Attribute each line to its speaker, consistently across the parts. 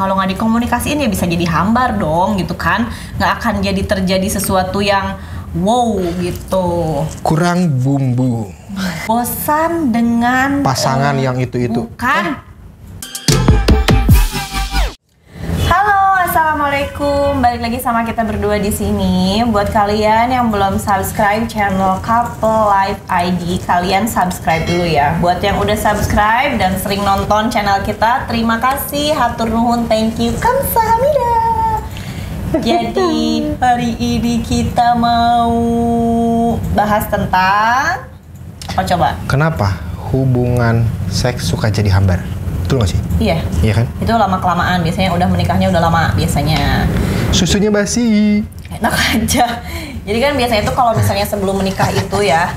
Speaker 1: Kalau nggak dikomunikasiin ya bisa jadi hambar dong gitu kan. Nggak akan jadi terjadi sesuatu yang wow gitu.
Speaker 2: Kurang bumbu.
Speaker 1: Bosan dengan
Speaker 2: Pasangan yang itu-itu.
Speaker 1: Bukan. Halo, assalamualaikum. Balik lagi sama kita berdua di sini. Buat kalian yang belum subscribe channel Couple Life ID, kalian subscribe dulu ya. Buat yang udah subscribe dan sering nonton channel kita, terima kasih, hatur nuhun, thank you, kamsahamnida. Jadi hari ini kita mau bahas tentang apa coba?
Speaker 2: Kenapa hubungan seks suka jadi hambar? Betul gak sih?
Speaker 1: Iya.
Speaker 2: Iya kan?
Speaker 1: Itu lama-kelamaan, biasanya udah menikahnya udah lama biasanya.
Speaker 2: Susunya basi.
Speaker 1: Enak aja. Jadi kan biasanya itu kalau misalnya sebelum menikah itu ya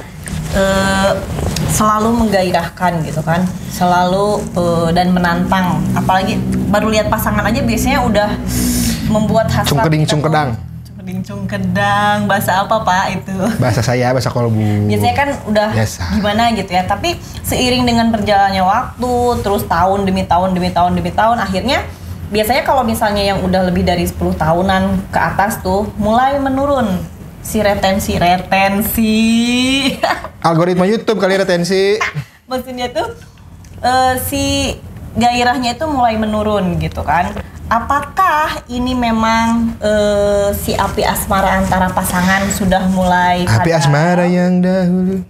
Speaker 1: selalu menggairahkan gitu kan. Selalu dan menantang. Apalagi baru lihat pasangan aja biasanya udah membuat hasrat.
Speaker 2: Cungkeding cungkedang.
Speaker 1: Cungkedang, bahasa apa Pak itu?
Speaker 2: Bahasa saya, bahasa kolbu.
Speaker 1: Biasanya kan udah
Speaker 2: biasa.
Speaker 1: Gimana gitu ya. Tapi seiring dengan berjalannya waktu, terus tahun demi tahun demi tahun demi tahun, akhirnya biasanya kalau misalnya yang udah lebih dari 10 tahunan ke atas tuh mulai menurun si retensi.
Speaker 2: Algoritma YouTube kali retensi.
Speaker 1: Maksudnya tuh si gairahnya itu mulai menurun gitu kan. Apakah ini memang si api asmara antara pasangan sudah mulai
Speaker 2: Api
Speaker 1: padam?
Speaker 2: asmara yang dahulu.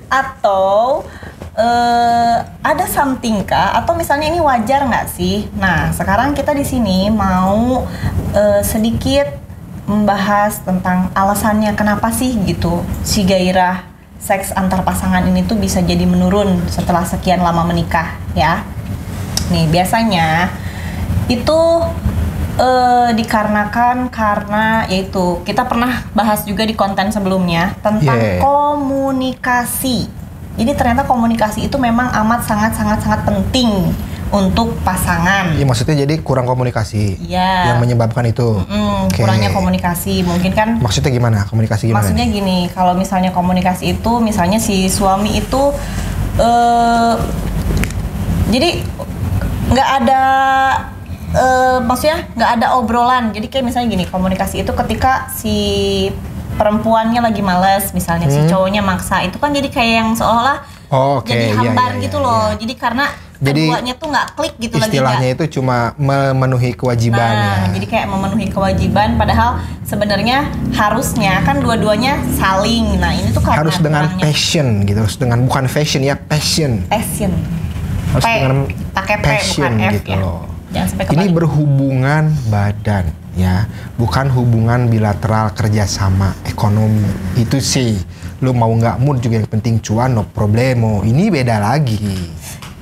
Speaker 1: Atau ada something kah? Atau misalnya ini wajar nggak sih? Nah, sekarang kita di sini mau sedikit membahas tentang alasannya kenapa sih gitu si gairah seks antar pasangan ini tuh bisa jadi menurun setelah sekian lama menikah ya. Nih, biasanya itu dikarenakan karena yaitu kita pernah bahas juga di konten sebelumnya tentang komunikasi. Jadi ternyata komunikasi itu memang amat sangat penting untuk pasangan.
Speaker 2: Iya, maksudnya jadi kurang komunikasi.
Speaker 1: Iya.
Speaker 2: Yang menyebabkan itu.
Speaker 1: Kurangnya komunikasi mungkin kan.
Speaker 2: Maksudnya gimana? Komunikasi gimana?
Speaker 1: Maksudnya gini, kalau misalnya komunikasi itu misalnya si suami itu jadi nggak ada maksudnya nggak ada obrolan. Jadi kayak misalnya gini, komunikasi itu ketika si perempuannya lagi males, misalnya si cowoknya maksa, itu kan jadi kayak yang seolah-olah jadi hambar gitu loh. Jadi karena keduanya tuh nggak klik gitu lagi.
Speaker 2: Istilahnya itu cuma memenuhi kewajibannya.
Speaker 1: Nah, jadi kayak memenuhi kewajiban, padahal sebenarnya harusnya kan dua-duanya saling. Nah, ini tuh karena
Speaker 2: harus dengan passion gitu, harus dengan bukan fashion ya, passion.
Speaker 1: Passion.
Speaker 2: Harus dengan
Speaker 1: pakai P
Speaker 2: passion
Speaker 1: bukan F
Speaker 2: gitu
Speaker 1: ya.
Speaker 2: loh.
Speaker 1: Jangan sampai
Speaker 2: ini
Speaker 1: kebalik.
Speaker 2: berhubungan badan ya, bukan hubungan bilateral kerjasama ekonomi. Itu sih, lu mau nggak mood juga yang penting cuan, no problemo. Ini beda lagi.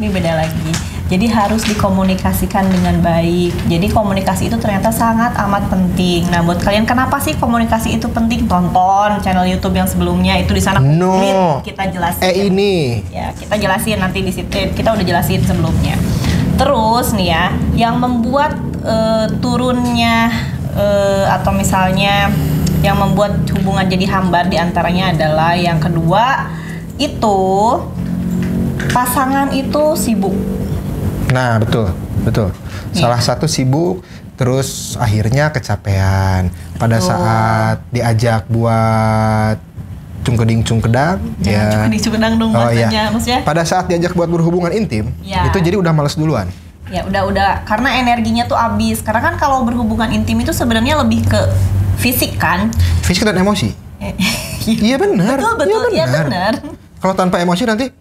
Speaker 1: Ini beda lagi. Jadi harus dikomunikasikan dengan baik. Jadi komunikasi itu ternyata sangat amat penting. Nah, buat kalian kenapa sih komunikasi itu penting? Tonton channel YouTube yang sebelumnya, itu di sana komplit kita jelasin.
Speaker 2: Ini.
Speaker 1: Ya, kita jelasin nanti di situ. Kita udah jelasin sebelumnya. Terus nih ya, yang membuat turunnya atau misalnya yang membuat hubungan jadi hambar diantaranya adalah yang kedua itu pasangan itu sibuk.
Speaker 2: Nah, betul. Salah satu sibuk, terus akhirnya kecapean. Pada saat diajak buat cungkeding-cungkedang,
Speaker 1: Cungkeding-cungkedang dong bahasanya, maksudnya.
Speaker 2: Pada saat diajak buat berhubungan intim, itu jadi udah males duluan.
Speaker 1: Ya, udah karena energinya tuh habis. Karena kan kalau berhubungan intim itu sebenarnya lebih ke fisik kan?
Speaker 2: Fisik dan emosi. Iya benar.
Speaker 1: Betul, iya benar.
Speaker 2: Kalau tanpa emosi nanti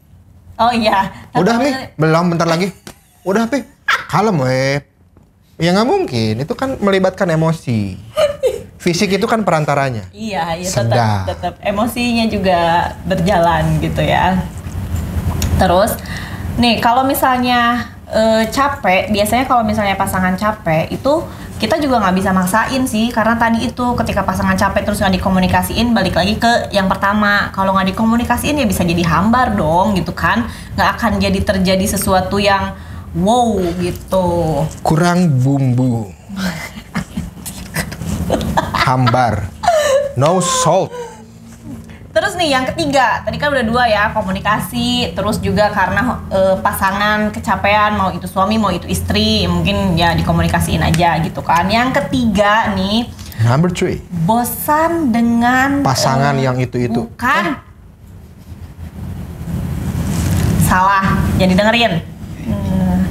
Speaker 1: oh iya.
Speaker 2: Udah Mi, belum bentar lagi. Udah Pi, kalem weh. Ya nggak mungkin, itu kan melibatkan emosi. Fisik itu kan perantaranya.
Speaker 1: Iya, tetap emosinya juga berjalan gitu ya. Terus, nih kalau misalnya capek, biasanya kalau misalnya pasangan capek itu kita juga nggak bisa maksain sih, karena tadi itu ketika pasangan capek terus nggak dikomunikasiin, balik lagi ke yang pertama, kalau nggak dikomunikasiin ya bisa jadi hambar dong gitu kan, nggak akan jadi terjadi sesuatu yang wow gitu.
Speaker 2: Kurang bumbu. Hambar. No salt.
Speaker 1: Terus Terus nih yang ketiga, tadi kan udah 2 ya, komunikasi, terus juga karena pasangan kecapean, mau itu suami mau itu istri, mungkin ya dikomunikasiin aja gitu kan. Yang ketiga nih,
Speaker 2: Number 3.
Speaker 1: bosan dengan
Speaker 2: Pasangan yang itu-itu.
Speaker 1: Bukan. Salah, jadi dengerin.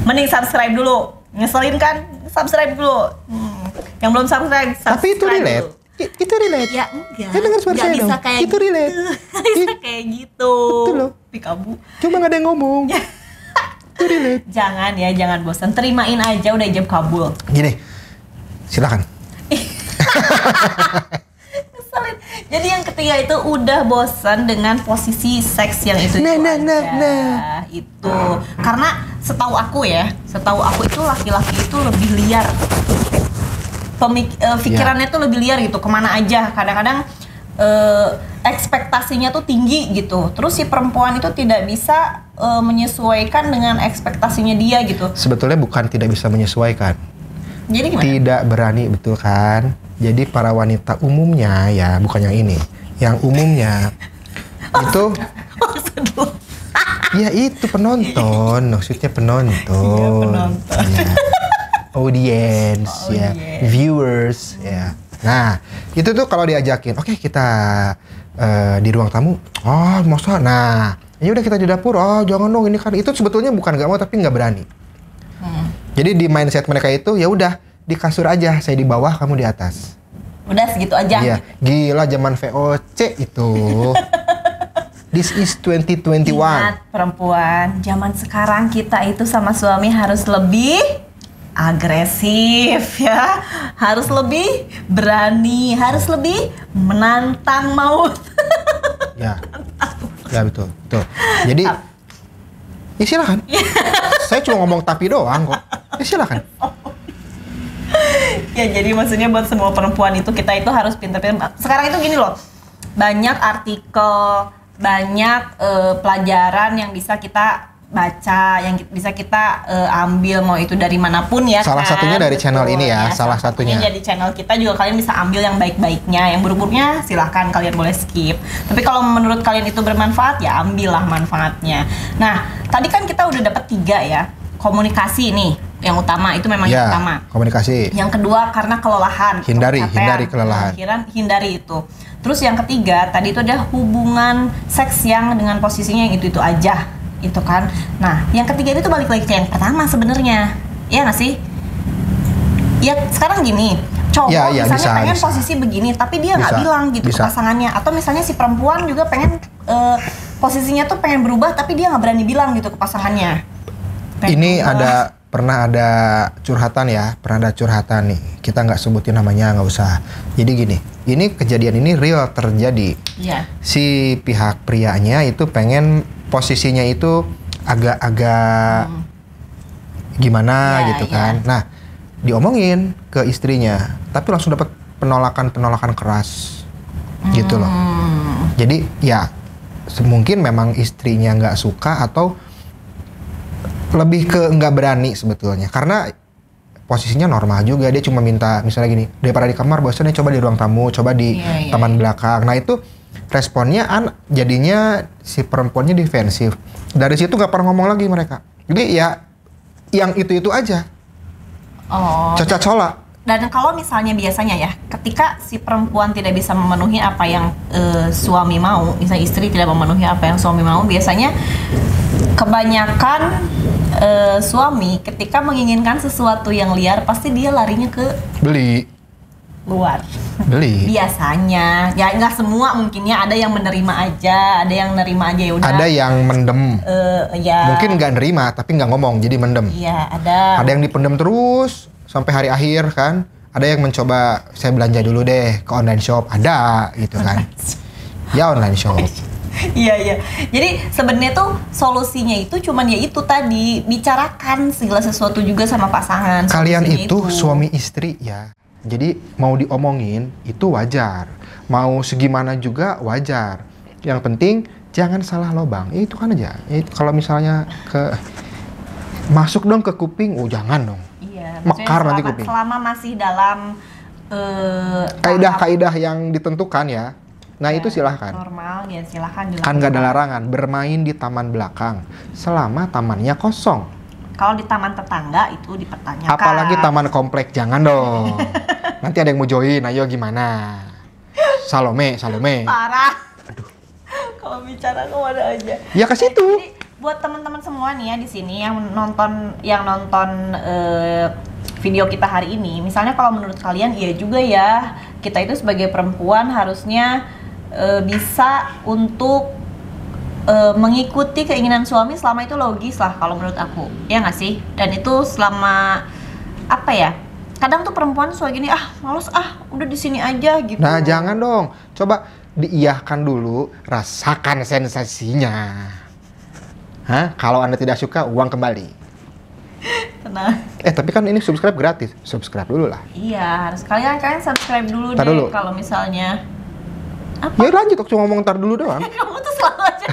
Speaker 1: Mending subscribe dulu. Ngeselin kan? Subscribe dulu. Yang belum subscribe
Speaker 2: Tapi itu relate.
Speaker 1: dulu.
Speaker 2: Itu relate.
Speaker 1: Ya enggak.
Speaker 2: Ya dengar suara
Speaker 1: Nggak
Speaker 2: saya
Speaker 1: bisa
Speaker 2: dong.
Speaker 1: kayak
Speaker 2: Itu
Speaker 1: gitu.
Speaker 2: relate.
Speaker 1: Nggak bisa kayak gitu.
Speaker 2: Betul loh.
Speaker 1: Pikabu.
Speaker 2: Coba nggak ada yang ngomong. Itu relate.
Speaker 1: Jangan ya, jangan bosan. Terimain aja udah ijab kabul.
Speaker 2: Gini, silakan.
Speaker 1: Ngeselin. Jadi yang ketiga itu udah bosan dengan posisi seks yang itu aja. Itu karena setahu aku itu laki-laki itu lebih liar. Pikirannya tuh lebih liar gitu, kemana aja. Kadang-kadang ekspektasinya tuh tinggi gitu. Terus si perempuan itu tidak bisa menyesuaikan dengan ekspektasinya dia gitu.
Speaker 2: Sebetulnya bukan tidak bisa menyesuaikan.
Speaker 1: Jadi gimana?
Speaker 2: Tidak berani, betul kan? Jadi para wanita umumnya ya, bukan yang ini. Yang umumnya itu ya itu penonton, maksudnya penonton.
Speaker 1: Iya, penonton.
Speaker 2: Ya. Audience, ya, viewers, ya. Nah, itu tuh kalau diajakin, oke kita di ruang tamu, oh masa, nah, ini udah kita di dapur, oh jangan dong ini kan, itu sebetulnya bukan nggak mau tapi nggak berani. Jadi di mindset mereka itu ya udah di kasur aja, saya di bawah, kamu di atas.
Speaker 1: Udah segitu aja.
Speaker 2: Iya, gila zaman VOC itu. This is 2021.
Speaker 1: Ingat perempuan, zaman sekarang kita itu sama suami harus lebih agresif ya, harus lebih berani, harus lebih menantang maut.
Speaker 2: Ya, ya betul, betul. Jadi, ya silakan. Saya cuma ngomong tapi doang kok. Ya silakan.
Speaker 1: Ya jadi maksudnya buat semua perempuan itu kita itu harus pintar-pintar. Sekarang itu gini loh, banyak artikel, banyak pelajaran yang bisa kita baca, yang bisa kita ambil, mau itu dari manapun ya.
Speaker 2: Salah
Speaker 1: kan?
Speaker 2: satunya dari channel ini ya, salah satunya.
Speaker 1: Jadi channel kita juga kalian bisa ambil yang baik-baiknya, yang buruk-buruknya silahkan kalian boleh skip. Tapi kalau menurut kalian itu bermanfaat ya ambillah manfaatnya. Nah tadi kan kita udah dapat 3 ya, komunikasi nih yang utama, itu memang yang utama.
Speaker 2: Komunikasi.
Speaker 1: Yang kedua karena kelelahan.
Speaker 2: Hindari kelelahan.
Speaker 1: Hindari itu. Terus yang ketiga tadi itu ada hubungan seks yang dengan posisinya yang itu aja, itu kan. Nah, yang ketiga itu balik lagi ke yang pertama sebenarnya. Iya nggak sih? Ya sekarang gini, cowok misalnya pengen posisi begini, tapi dia nggak bilang gitu ke pasangannya. Atau misalnya si perempuan juga pengen posisinya tuh pengen berubah, tapi dia nggak berani bilang gitu ke pasangannya.
Speaker 2: Ini pernah ada curhatan ya, nih. Kita nggak sebutin namanya, nggak usah. Jadi gini, ini kejadian ini real terjadi.
Speaker 1: Iya.
Speaker 2: Si pihak prianya itu pengen posisinya itu agak-agak gimana gitu kan. Nah, diomongin ke istrinya, tapi langsung dapat penolakan keras gitu loh. Jadi ya mungkin memang istrinya nggak suka atau lebih ke nggak berani sebetulnya, karena posisinya normal juga, dia cuma minta misalnya gini, daripada di kamar bosan ya coba di ruang tamu, coba di taman belakang. Nah itu responnya jadinya si perempuannya defensif. Dari situ nggak pernah ngomong lagi mereka. Jadi ya yang itu aja. Cacat cola.
Speaker 1: Dan kalau misalnya biasanya ya, ketika si perempuan tidak bisa memenuhi apa yang suami mau, misalnya istri tidak memenuhi apa yang suami mau, biasanya kebanyakan suami ketika menginginkan sesuatu yang liar pasti dia larinya ke
Speaker 2: beli
Speaker 1: luar.
Speaker 2: Beli.
Speaker 1: Biasanya, ya nggak semua mungkin ya, ada yang menerima aja, ada yang nerima aja ya udah.
Speaker 2: Ada yang mendem.
Speaker 1: Ya.
Speaker 2: Mungkin nggak nerima tapi nggak ngomong jadi mendem.
Speaker 1: Iya ada.
Speaker 2: Ada yang dipendem terus sampai hari akhir kan. Ada yang mencoba saya belanja dulu deh ke online shop, ada gitu kan. Ya online shop.
Speaker 1: Iya. Jadi sebenarnya tuh solusinya itu cuman ya itu tadi, bicarakan segala sesuatu juga sama pasangan.
Speaker 2: Kalian itu suami istri ya. Jadi mau diomongin itu wajar. Mau segimana juga wajar. Yang penting jangan salah lobang. Itu kan aja. Itu kalau misalnya masuk dong ke kuping, jangan dong.
Speaker 1: Iya.
Speaker 2: Mekar nanti kuping.
Speaker 1: Selama masih dalam
Speaker 2: kaidah-kaidah yang ditentukan ya. Nah itu silahkan.
Speaker 1: Normal ya silahkan dilakukan.
Speaker 2: Kan nggak ada larangan bermain di taman belakang selama tamannya kosong.
Speaker 1: Kalau di taman tetangga itu dipertanyakan.
Speaker 2: Apalagi taman komplek, jangan dong. Nanti ada yang mau join, ayo gimana? Salome.
Speaker 1: Parah. Aduh. Kalau bicara kemana aja.
Speaker 2: Ya ke situ.
Speaker 1: Jadi buat teman-teman semua nih ya di sini yang nonton video kita hari ini, misalnya kalau menurut kalian iya juga ya, kita itu sebagai perempuan harusnya bisa untuk mengikuti keinginan suami selama itu logis lah kalau menurut aku, ya nggak sih? Dan itu selama apa ya? Kadang tuh perempuan suka gini, males udah di sini aja gitu.
Speaker 2: Nah jangan dong, coba diiyahkan dulu, rasakan sensasinya. Kalau Anda tidak suka, uang kembali.
Speaker 1: Tenang.
Speaker 2: Tapi kan ini subscribe gratis, subscribe dulu lah.
Speaker 1: Iya, harus kalian subscribe dulu
Speaker 2: Ntar
Speaker 1: deh
Speaker 2: dulu.
Speaker 1: kalau misalnya. Apa?
Speaker 2: Ya lanjut, aku cuma ngomong ntar dulu doang.
Speaker 1: Kamu tuh selalu aja.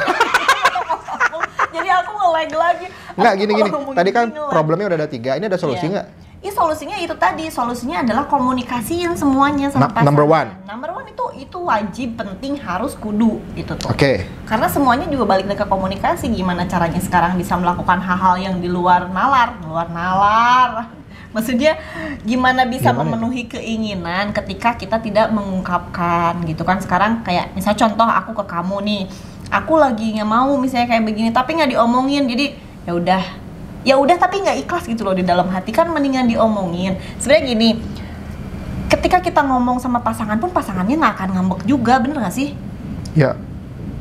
Speaker 1: Jadi aku nge-lag lagi.
Speaker 2: Nggak,
Speaker 1: Aku
Speaker 2: gini.
Speaker 1: kalau ngomong
Speaker 2: Tadi kan
Speaker 1: gini nge-lag.
Speaker 2: problemnya udah ada 3, ini ada solusi nggak?
Speaker 1: Iya, solusinya itu tadi. Solusinya adalah komunikasiin semuanya sama pasangan.
Speaker 2: Number one.
Speaker 1: Number one itu wajib, penting, harus, kudu gitu tuh.
Speaker 2: Oke.
Speaker 1: Karena semuanya juga balik ke komunikasi. Gimana caranya sekarang bisa melakukan hal-hal yang di luar nalar. Maksudnya gimana bisa memenuhi keinginan ketika kita tidak mengungkapkan gitu kan. Sekarang kayak misalnya contoh aku ke kamu nih, aku lagi nggak mau misalnya kayak begini tapi nggak diomongin, jadi ya udah tapi nggak ikhlas gitu loh di dalam hati, kan mendingan diomongin. Sebenarnya gini, ketika kita ngomong sama pasangan pun pasangannya nggak akan ngambek juga, bener nggak sih?
Speaker 2: Ya.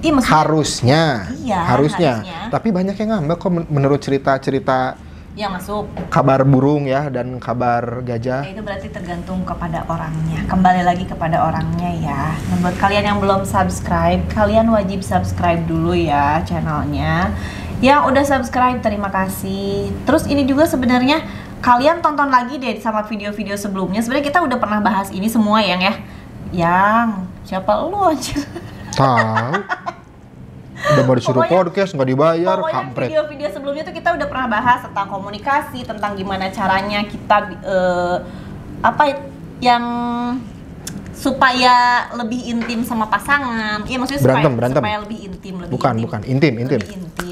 Speaker 1: Iya, maksudnya
Speaker 2: Harusnya.
Speaker 1: Iya,
Speaker 2: harusnya.
Speaker 1: harusnya.
Speaker 2: Tapi banyak yang ngambek kok menurut cerita-cerita
Speaker 1: yang masuk.
Speaker 2: kabar burung ya dan kabar gajah.
Speaker 1: Itu berarti tergantung kepada orangnya. Kembali lagi kepada orangnya ya. Nah, buat kalian yang belum subscribe, kalian wajib subscribe dulu ya channelnya. Yang udah subscribe, terima kasih. Terus ini juga sebenarnya kalian tonton lagi deh sama video-video sebelumnya. Sebenarnya kita udah pernah bahas ini semua ya. Yang siapa lu anjir?
Speaker 2: Tahu. Udah mau disuruh podcast nggak dibayar,
Speaker 1: Pokoknya
Speaker 2: kampret.
Speaker 1: video-video sebelumnya tuh kita udah pernah bahas tentang komunikasi, tentang gimana caranya kita yang supaya lebih intim sama pasangan. Iya, maksudnya
Speaker 2: Berantem.
Speaker 1: supaya lebih intim,
Speaker 2: Bukan, intim.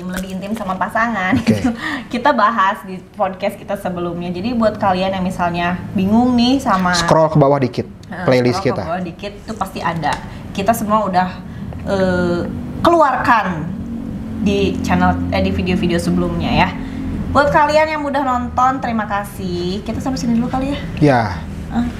Speaker 1: Lebih intim sama pasangan.
Speaker 2: Okay.
Speaker 1: Kita bahas di podcast kita sebelumnya. Jadi buat kalian yang misalnya bingung nih sama
Speaker 2: Scroll ke bawah dikit, playlist
Speaker 1: scroll
Speaker 2: kita.
Speaker 1: ke bawah dikit tuh pasti ada. Kita semua udah keluarkan di channel di video-video sebelumnya ya. Buat kalian yang udah nonton, terima kasih. Kita sampai sini dulu kali ya.
Speaker 2: Ya.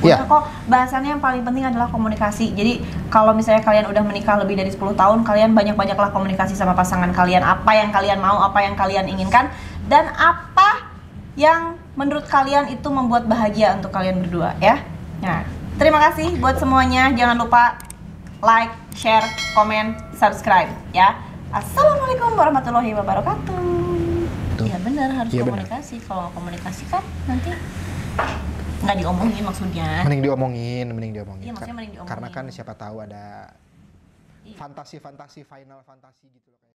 Speaker 1: Udah kok, bahasannya yang paling penting adalah komunikasi. Jadi kalau misalnya kalian udah menikah lebih dari 10 tahun, kalian banyak-banyaklah komunikasi sama pasangan kalian. Apa yang kalian mau, apa yang kalian inginkan, dan apa yang menurut kalian itu membuat bahagia untuk kalian berdua ya. Nah, terima kasih buat semuanya. Jangan lupa like, share, komen, subscribe ya. Assalamualaikum warahmatullahi wabarakatuh. Ya benar, harus komunikasi. Kalau nggak komunikasi kan nanti nggak diomongin maksudnya.
Speaker 2: Mending diomongin.
Speaker 1: Iya, maksudnya mending diomongin.
Speaker 2: Karena kan siapa tahu ada fantasi final fantasi gitu loh.